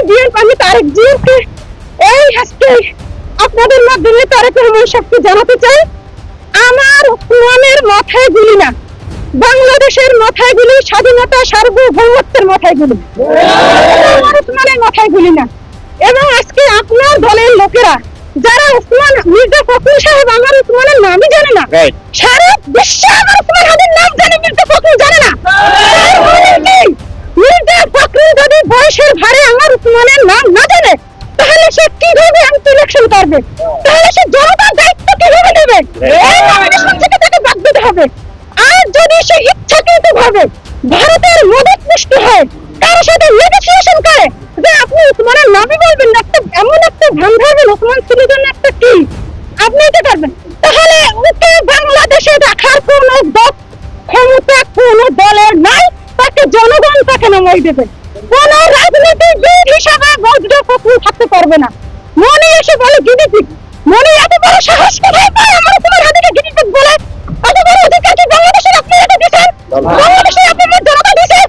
BNP আমি তারেক জিয়াকে এই আজকে আপনাদের মাধ্যমে তারেক রহমান সাহেবকে জানাতে চাই, আমার উসমানের মাথায় গুলি না, বাংলাদেশের মাথায় গুলি, স্বাধীনতা সার্বভৌমত্বের মাথায় গুলি, আমার উসমানের মাথায় গুলি না। এবং আজকে আপনার দলের লোকেরা যারা উসমান মির্জা ফখরুল সাহেব আমার উসমানের নামই জানে না, সারা বিশ্বে আমার উসমান হাদির নাম জানে, মির্জা ফখরুল জানে না। মির্জা ফখরুল যদি বয়সের ভারে আমার উসমানের নাম না জানে তাহলে সে কিভাবে ইলেকশন করবে, তাহলে সে জনতার দায়িত্ব কিভাবে নেবে? এই নমিনেশন থেকে তাকে বাদ দিতে হবে। আর যদি সে ইচ্ছাকৃত ভাবে ভারতের মদত পুষ্ট হয় কারোর সাথে নেগোসিয়েশন করে যে আপনি উসমানের নামই বলবেন না, একটা এমন একটা ভ্রাম ধরবেন উসমান ছিল জন্য একটা কি আপনি এটা করবেন, তাহলে ওকে বাংলাদেশে রাখার কোন ক্ষমতা কোন দলের নাই, তাকে জনগণ তাকে নামাই দেবে। কোন রাজনীতিবিদ হিসাবে মির্জা ফখরুল থাকতে পারবে না। মনে এসে বলে গিনিপিগ, মনে এত বড় সাহস কোথায় পায় আমার উসমান হাদিকে গিনিপিগ বলে? এত বড় অধিকার কি বাংলাদেশের আপনি এটা দিয়েছেন? বাংলাদেশে আপনাদের জনতা দিয়েছে,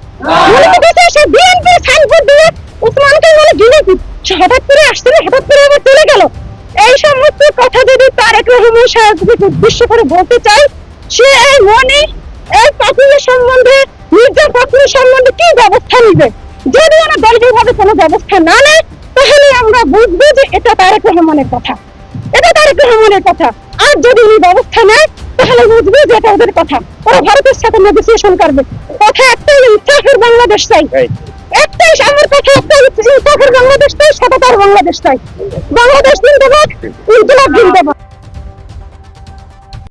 মনে দিয়েছে সে বিএনপি সাইনবোর্ড দিয়ে উসমানকে বলে গিনিপিগ। হঠাৎ করে আসছে না, হঠাৎ করে আবার চলে গেল। এই সমস্ত কথা যদি তারেক রহমান সাহেবকে উদ্দেশ্য করে বলতে চাই, সে এই মনি এই ফখরুলের সম্বন্ধে, মির্জা ফখরুল সম্বন্ধে কি ব্যবস্থা নিবে? যদি ওরা দলীয়ভাবে কোনো ব্যবস্থা না নেয় তাহলে আমরা বুঝবো যে এটা তারেক রহমানের কথা, এটা তারেক রহমানের কথা। আর যদি উনি ব্যবস্থা নেয় তাহলে বুঝবো যে এটা ওদের কথা, ওরা ভারতের সাথে নেগোসিয়েশন করবে। কথা একটাই, ইনসাফের বাংলাদেশ চাই, একটাই আমার কথা, একটাই ইনসাফের বাংলাদেশ চাই, সততার বাংলাদেশ চাই। বাংলাদেশ জিন্দাবাদ, ইনকিলাব জিন্দাবাদ।